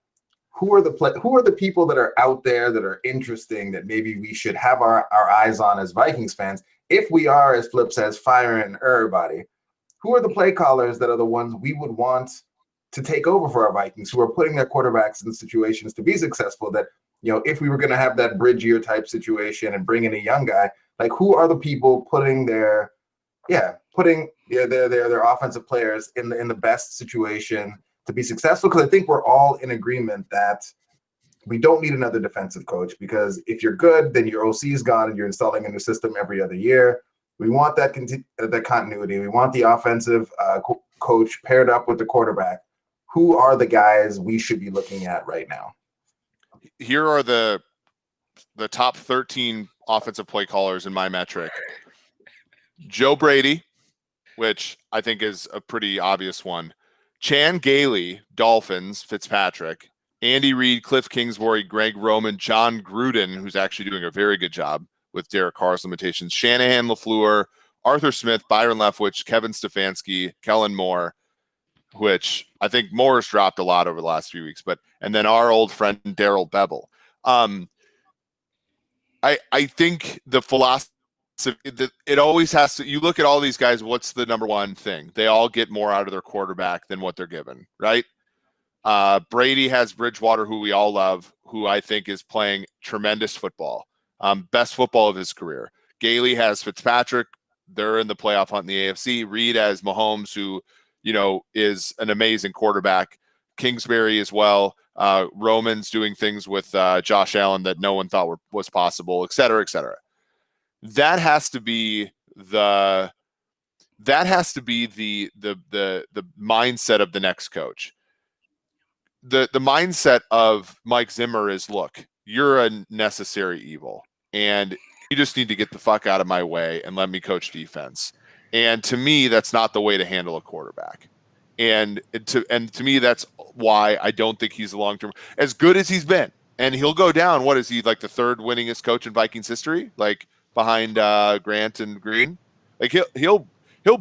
who are the people that are out there that are interesting that maybe we should have our eyes on as Vikings fans? If we are, as Flip says, firing everybody, who are the play callers that are the ones we would want to take over for our Vikings, who are putting their quarterbacks in situations to be successful, that, if we were going to have that bridge year type situation and bring in a young guy, like who are the people putting their offensive players in the best situation to be successful? Because I think we're all in agreement that we don't need another defensive coach, because if you're good, then your OC is gone and you're installing a new system every other year. We want that continuity. We want the offensive coach paired up with the quarterback. Who are the guys we should be looking at right now? Here are the top 13 offensive play callers in my metric. Joe Brady, which I think is a pretty obvious one. Chan Gailey, Dolphins, Fitzpatrick. Andy Reid, Cliff Kingsbury, Greg Roman, John Gruden, who's actually doing a very good job with Derek Carr's limitations. Shanahan, LaFleur, Arthur Smith, Byron Leftwich, Kevin Stefanski, Kellen Moore, which I think Moore's dropped a lot over the last few weeks, and then our old friend Darrell Bevel. I think the philosophy that it always has to, you look at all these guys, what's the number one thing? They all get more out of their quarterback than what they're given, right? Brady has Bridgewater, who we all love, who I think is playing tremendous football, best football of his career. Gailey has Fitzpatrick. They're in the playoff hunt in the AFC. Reid has Mahomes, who, is an amazing quarterback. Kingsbury as well. Roman's doing things with Josh Allen that no one thought was possible, et cetera, et cetera. That has to be the mindset of the next coach. The mindset of Mike Zimmer is, look, you're a necessary evil, and you just need to get the fuck out of my way and let me coach defense. And to me, that's not the way to handle a quarterback. And to me, that's why I don't think he's a long-term, as good as he's been. And he'll go down. What is he, like the third winningest coach in Vikings history? Like behind Grant and Green? Like he'll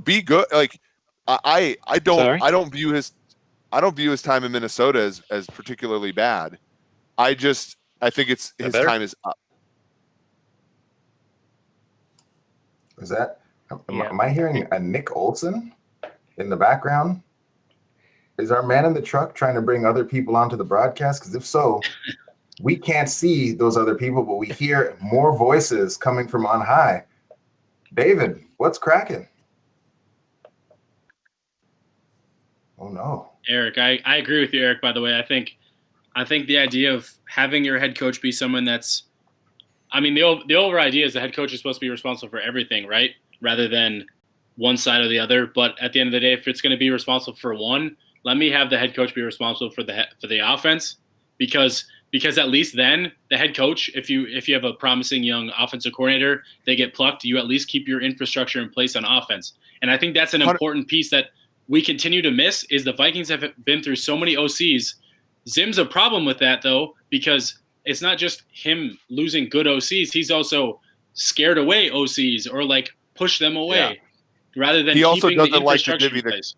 be good. Like I don't view his time in Minnesota as particularly bad. I think his time is up. Is that? Am I hearing a Nick Olson in the background? Is our man in the truck trying to bring other people onto the broadcast? Because if so, we can't see those other people, but we hear more voices coming from on high. David, what's cracking? Oh no, Eric, I agree with you, Eric. By the way, I think the idea of having your head coach be someone that's, the over idea is the head coach is supposed to be responsible for everything, right? Rather than one side or the other. But at the end of the day, if it's going to be responsible for one, let me have the head coach be responsible for the offense, because at least then the head coach, if you have a promising young offensive coordinator, they get plucked, you at least keep your infrastructure in place on offense. And I think that's an important piece that we continue to miss, is the Vikings have been through so many OCs. Zim's a problem with that, though, because it's not just him losing good OCs. He's also scared away OCs or like push them away rather than keeping the infrastructure in place.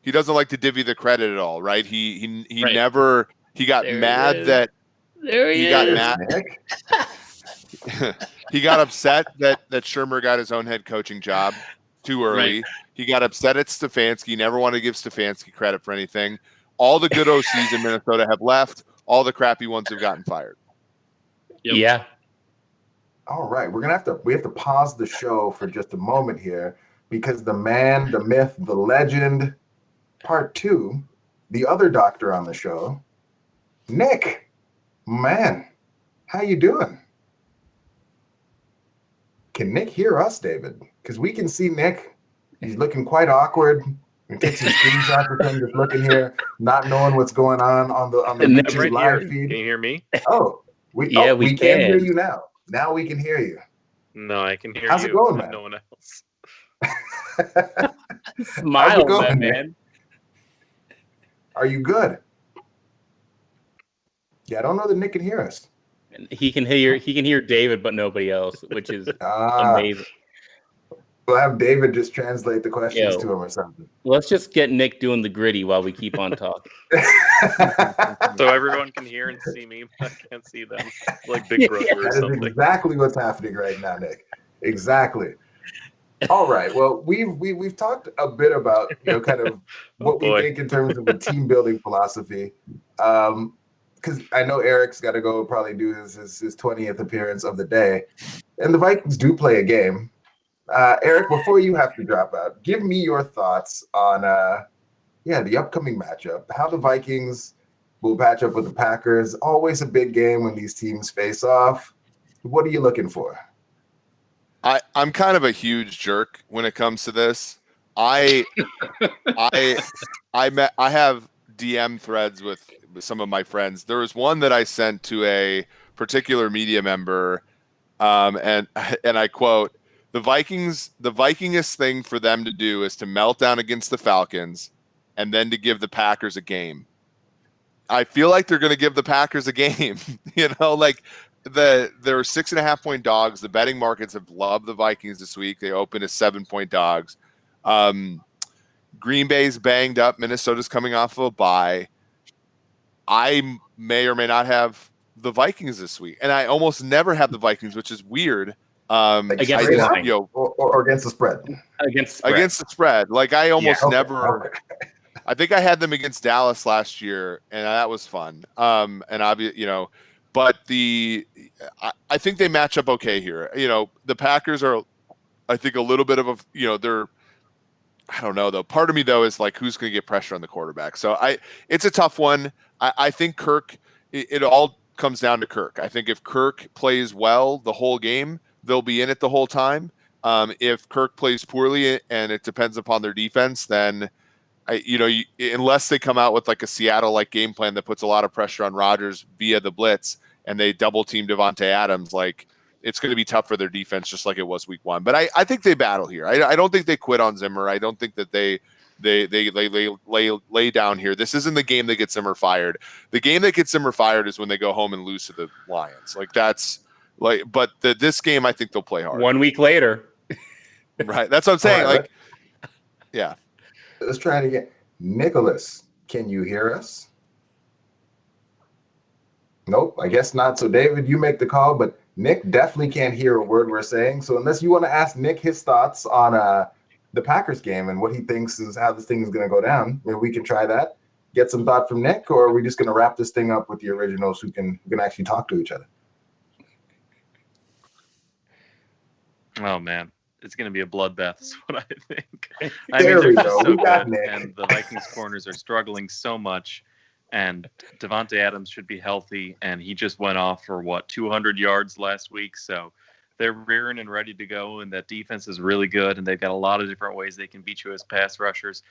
He doesn't like to divvy the credit at all, right? He never – he got mad that – There he got is. mad. He got upset that Shermer got his own head coaching job too early. Right. He got upset at Stefanski. Never wanted to give Stefanski credit for anything. All the good OCs in Minnesota have left. All the crappy ones have gotten fired. Yep. Yeah. All right, we have to pause the show for just a moment here because the man, the myth, the legend, part 2, the other doctor on the show, Nick, man, how you doing? Can Nick hear us, David? Because we can see Nick. He's looking quite awkward. We take some screenshots of him just looking here, not knowing what's going on the YouTube right live here. feed. Can you hear me? Oh, we can hear you now. Now we can hear you. No, I can hear How's you. How's it going, man? No one else. Smile, going, man. Are you good? Yeah, I don't know that Nick can hear us. He can hear David, but nobody else, which is amazing. We'll have David just translate the questions to him or something. Let's just get Nick doing the gritty while we keep on talking. So everyone can hear and see me, but I can't see them. Like Big Brother or something. That is exactly what's happening right now, Nick. Exactly. All right. Well, we've talked a bit about kind of what we think in terms of the team building philosophy. Because I know Eric's got to go probably do his 20th appearance of the day, and the Vikings do play a game. Eric, before you have to drop out, give me your thoughts on the upcoming matchup. How the Vikings will match up with the Packers. Always a big game when these teams face off. What are you looking for? I'm kind of a huge jerk when it comes to this. I have DM threads with some of my friends. There was one that I sent to a particular media member, and I quote, the Vikingest thing for them to do is to melt down against the Falcons and then to give the Packers a game. I feel like they're going to give the Packers a game. Like they're 6.5-point dogs. The betting markets have loved the Vikings this week. They opened as 7-point dogs. Green Bay's banged up. Minnesota's coming off of a bye. I may or may not have the Vikings this week, and I almost never have the Vikings, which is weird. Against the spread. Against the spread. Like I almost never. Okay. I think I had them against Dallas last year, and that was fun. And obviously, but I think they match up okay here. The Packers are, I think, a little bit of a, they're, I don't know though. Part of me though is like, who's going to get pressure on the quarterback? So it's a tough one. I think Kirk. It all comes down to Kirk. I think if Kirk plays well the whole game, they'll be in it the whole time. If Kirk plays poorly and it depends upon their defense, then unless they come out with like a Seattle-like game plan that puts a lot of pressure on Rodgers via the blitz and they double team Devontae Adams, like it's going to be tough for their defense, just like it was week 1. But I think they battle here. I don't think they quit on Zimmer. I don't think that they lay down here. This isn't the game that gets Zimmer fired. The game that gets Zimmer fired is when they go home and lose to the Lions. Like that's like, but this game, I think they'll play hard. 1 week later. Right. That's what I'm saying. Right, like, yeah. Let's try it again. Nicholas, can you hear us? Nope, I guess not. So David, you make the call, but Nick definitely can't hear a word we're saying. So unless you want to ask Nick his thoughts on the Packers game and what he thinks is how this thing is going to go down, maybe we can try that. Get some thought from Nick, or are we just going to wrap this thing up with the originals who can actually talk to each other? Oh man, it's going to be a bloodbath. Is what I think. There we go. So we got good, Nick. and the Vikings corners are struggling so much. And Devontae Adams should be healthy, and he just went off for 200 yards last week. So they're rearing and ready to go, and that defense is really good, and they've got a lot of different ways they can beat you as pass rushers.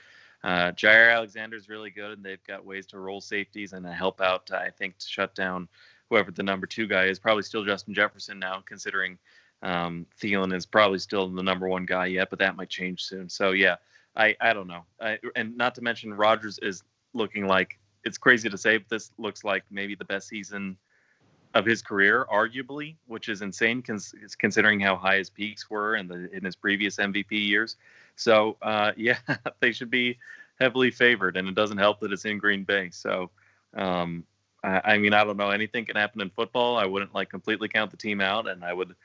Jair Alexander's really good, and they've got ways to roll safeties and help out, I think, to shut down whoever the number 2 guy is. Probably still Justin Jefferson now, considering Thielen is probably still the number 1 guy yet, but that might change soon. So, yeah, I don't know. And not to mention Rodgers is looking like, it's crazy to say, but this looks like maybe the best season of his career, arguably, which is insane considering how high his peaks were in his previous MVP years. So, they should be heavily favored, and it doesn't help that it's in Green Bay. So, I mean, I don't know. Anything can happen in football. I wouldn't like completely count the team out, and I would,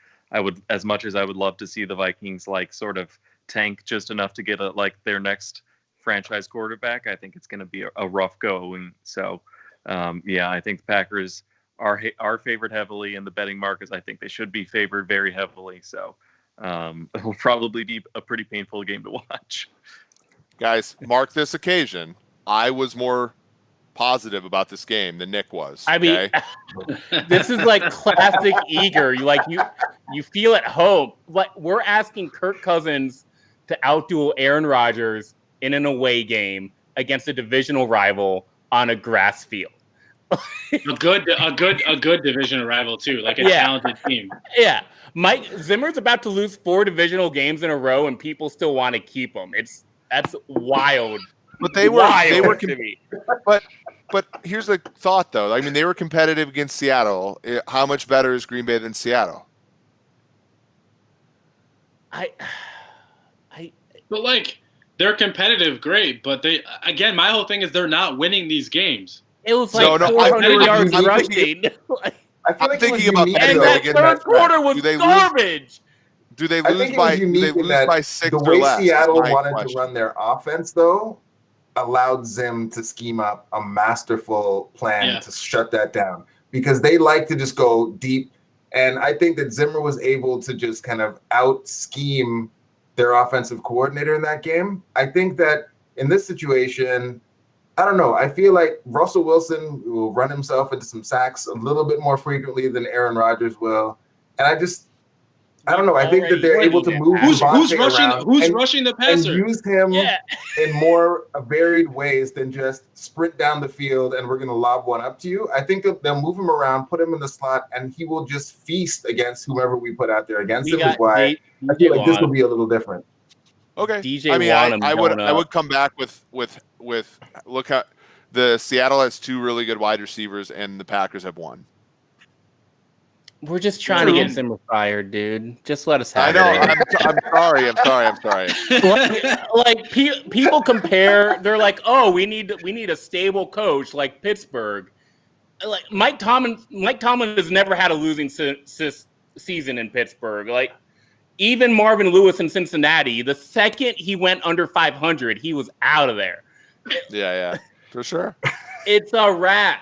as much as I would love to see the Vikings like sort of tank just enough to get their next franchise quarterback. I think it's going to be a rough going. So, I think the Packers are favored heavily in the betting markets. I think they should be favored very heavily. So, it will probably be a pretty painful game to watch. Guys, mark this occasion. I was more positive about this game than Nick was. I mean, this is like classic eager. You feel at home. Like we're asking Kirk Cousins to outduel Aaron Rodgers in an away game against a divisional rival on a grass field. a good divisional rival too, like a talented team. Yeah, Mike Zimmer's about to lose 4 divisional games in a row, and people still want to keep him. That's wild. But they were to me. But here's the thought, though. I mean, they were competitive against Seattle. How much better is Green Bay than Seattle? But like they're competitive, great. But my whole thing is they're not winning these games. It was like 400 yards rushing. I'm thinking about that. And that third quarter was garbage. Do they lose by 6 or less? The way Seattle wanted to run their offense, though, allowed Zim to scheme up a masterful plan to shut that down, because they like to just go deep. And I think that Zimmer was able to just kind of out scheme their offensive coordinator in that game. I think that in this situation, I don't know. I feel like Russell Wilson will run himself into some sacks a little bit more frequently than Aaron Rodgers will. And I don't know. I think that they're able to move who's rushing the passer and use him in more varied ways than just sprint down the field and we're going to lob one up to you. I think that they'll move him around, put him in the slot, and he will just feast against whoever we put out there against him. Is why I feel like this will be a little different. Okay. DJ I mean, I would come back with look how the Seattle has 2 really good wide receivers and the Packers have 1. We're just trying to get Zimmer fired, dude. Just let us have it. I know. I'm sorry. Like people compare. They're like, oh, we need a stable coach like Pittsburgh. Like Mike Tomlin has never had a losing season in Pittsburgh. Like even Marvin Lewis in Cincinnati, the second he went under 500, he was out of there. Yeah, for sure. It's a wrap.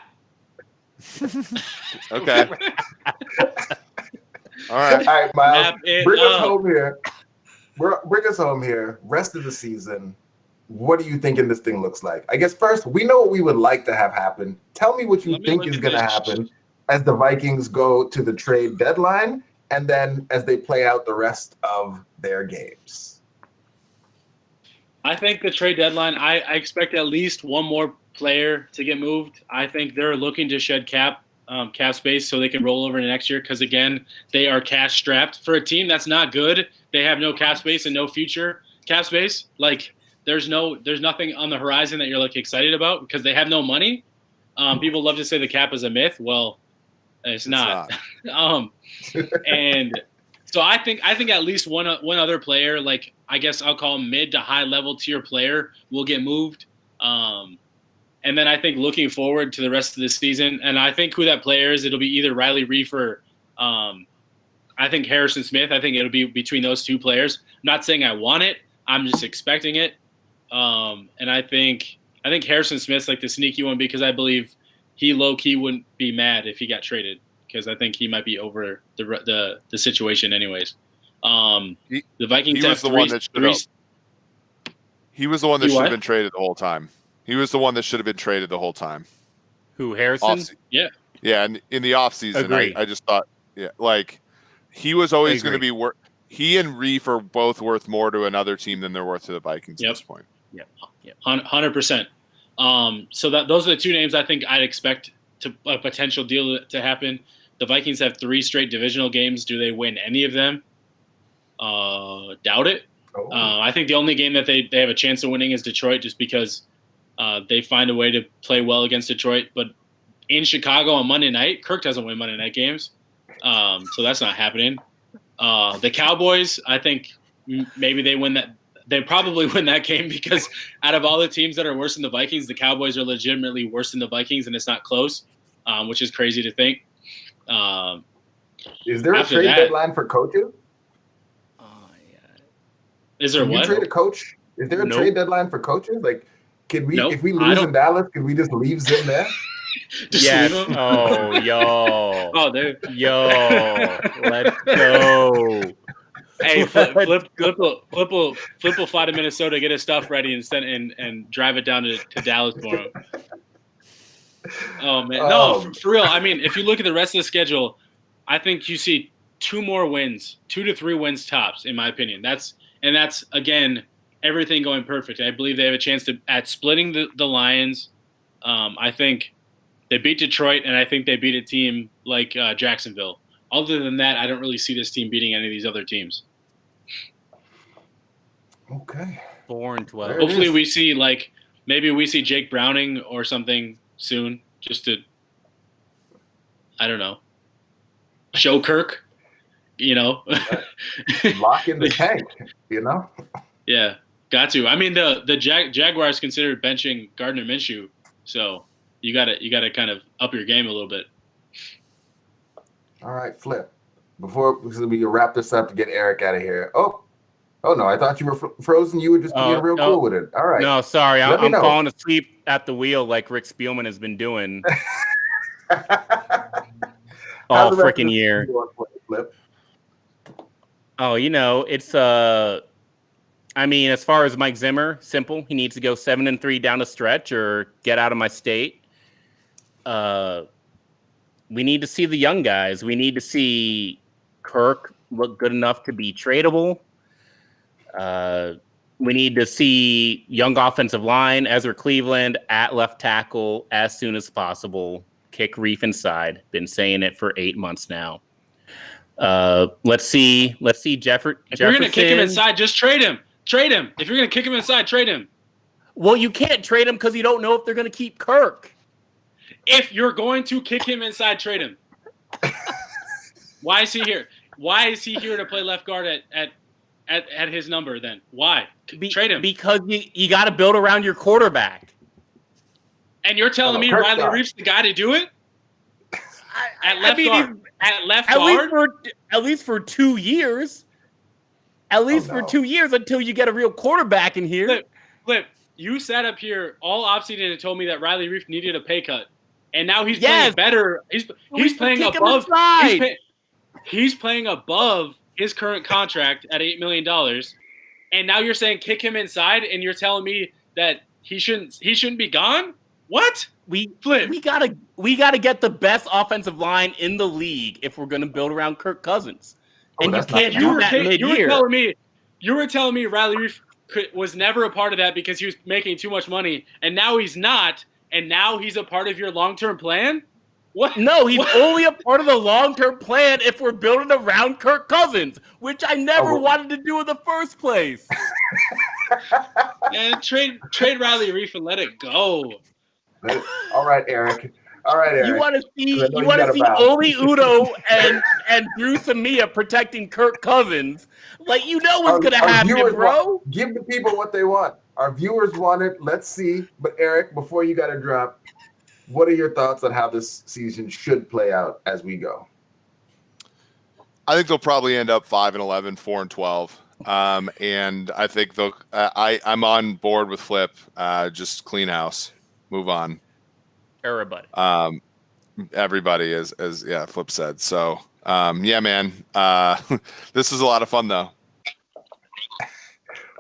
Okay. All right, Myles. Bring us home here. Bring us home here. Rest of the season. What are you thinking this thing looks like? I guess first, we know what we would like to have happen. Tell me what you think is going to happen as the Vikings go to the trade deadline and then as they play out the rest of their games. I think the trade deadline, I expect at least one more player to get moved. I think they're looking to shed cap space so they can roll over to next year, because again, they are cash strapped. For a team that's not good, they have no cap space and no future cap space. Like there's nothing on the horizon that you're like excited about because they have no money. People love to say the cap is a myth. Well, it's not. And so I think at least one other player, like I guess I'll call him mid to high level tier player, will get moved. And then I think looking forward to the rest of the season, and I think who that player is, it'll be either Riley Reif or I think Harrison Smith. I think it'll be between those 2 players. I'm not saying I want it. I'm just expecting it. And I think Harrison Smith's like the sneaky one, because I believe he low-key wouldn't be mad if he got traded, because I think he might be over the situation anyways. The Vikings have He was the one that should have been traded the whole time. He was the one that should have been traded the whole time. Who, Harrison? Yeah, and in the offseason, I just thought, like he was always going to be worth. He and Reif are both worth more to another team than they're worth to the Vikings at this point. Yeah, 100%. So those are the 2 names I think I'd expect a potential deal to happen. The Vikings have 3 straight divisional games. Do they win any of them? Doubt it. I think the only game that they have a chance of winning is Detroit, just because they find a way to play well against Detroit. But in Chicago on Monday night, Kirk doesn't win Monday night games. So that's not happening. The Cowboys, I think maybe they win that. They probably win that game, because out of all the teams that are worse than the Vikings, the Cowboys are legitimately worse than the Vikings, and it's not close. which is crazy to think. Is there a After trade that- deadline for coaches? Is there Can you what? trade a coach? Is there a Nope. trade deadline for coaches? Like, can we Nope. if we I lose don't- in Dallas, can we just leave Zim there? Just Yes. leave him? Oh, yo. Oh, dude. Yo. Let's go. Hey, Flip will fly to Minnesota, get his stuff ready, and drive it down to Dallas for him. Oh man, no, for real. I mean, if you look at the rest of the schedule, I think you see 2 to 3 wins tops, in my opinion. That's again everything going perfect. I believe they have a chance at splitting the Lions. I think they beat Detroit, and I think they beat a team like Jacksonville. Other than that, I don't really see this team beating any of these other teams. Okay. 4-12. Hopefully we see maybe we see Jake Browning or something soon, just to, I don't know, show Kirk, Lock in the tank, Yeah, got to. I mean, the Jaguars considered benching Gardner Minshew, so you gotta kind of up your game a little bit. All right, Flip. Before we wrap this up to get Eric out of here. Oh no, I thought you were frozen. You were just being real cool with it. All right. No, sorry. Let me I'm know. falling asleep at the wheel like Rick Spielman has been doing all How's the rest of freaking the year. season going for you, Flip? Oh, it's I mean, as far as Mike Zimmer, simple. He needs to go 7-3 down the stretch or get out of my state. We need to see the young guys. We need to see Kirk look good enough to be tradable. We need to see young offensive line, Ezra Cleveland at left tackle as soon as possible. Kick Reef inside. Been saying it for 8 months now. Let's see Jefferson. If you're gonna kick him inside, just trade him. Trade him. If you're gonna kick him inside, trade him. Well, you can't trade him because you don't know if they're going to keep Kirk. If you're going to kick him inside, trade him. Why is he here? Why is he here to play left guard at his number then? Why? Trade him. Because you got to build around your quarterback. And you're telling me Kirk Riley guard. Reef's the guy to do it? At left I mean, guard. At left guard? At least for 2 years. At least for 2 years until you get a real quarterback in here. Flip, you sat up here all offseason and told me that Riley Reef needed a pay cut. And now he's playing better. He's playing Kick him above. inside. He's playing above his current contract at $8 million. And now you're saying kick him inside, and you're telling me that he shouldn't be gone? What? Flip. We gotta get the best offensive line in the league if we're gonna build around Kirk Cousins. And you can't do that mid-year. You were telling me Riley Reef was never a part of that because he was making too much money, and now he's not, and now he's a part of your long-term plan? What? No, he's only a part of the long-term plan if we're building around Kirk Cousins, which I never wanted to do in the first place. And trade Riley Reef and let it go. All right, Eric. You want to see Oli Udo and Drew Samia protecting Kirk Cousins? Like, what's going to happen, bro. Give the people what they want. Our viewers want it. Let's see. But Eric, before you got to drop, what are your thoughts on how this season should play out as we go? I think they'll probably end up 5-11, 4-12. And I think I'm on board with Flip. Just clean house, move on. Everybody as Flip said. So man. This is a lot of fun though.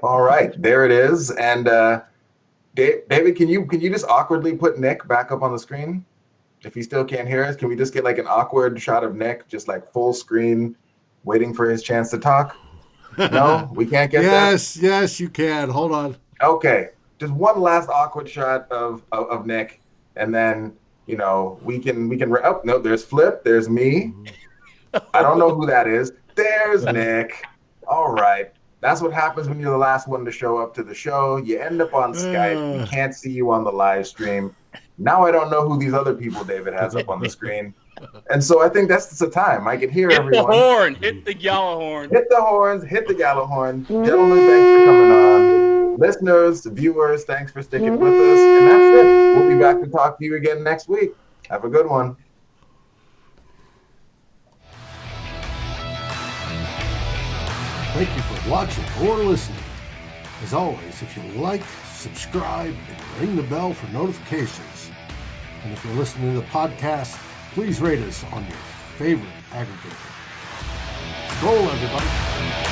All right, there it is. And David, can you just awkwardly put Nick back up on the screen? If he still can't hear us, can we just get like an awkward shot of Nick, just like full screen, waiting for his chance to talk? No, we can't get that. Yes, you can. Hold on. Okay, just one last awkward shot of Nick, and then we can. Oh no, there's Flip. There's me. I don't know who that is. There's Nick. All right. That's what happens when you're the last one to show up to the show. You end up on Skype. We can't see you on the live stream. Now I don't know who these other people David has up on the screen. And so I think that's the time. I can hear everyone. Hit the horn. Hit the yellow horn. Hit the horns. Hit the gallow horn. Gentlemen, thanks for coming on. Listeners, viewers, thanks for sticking with us. And that's it. We'll be back to talk to you again next week. Have a good one. Thank you for watching or listening. As always, if you like, subscribe, and ring the bell for notifications. And if you're listening to the podcast, please rate us on your favorite aggregator. Skol, everybody.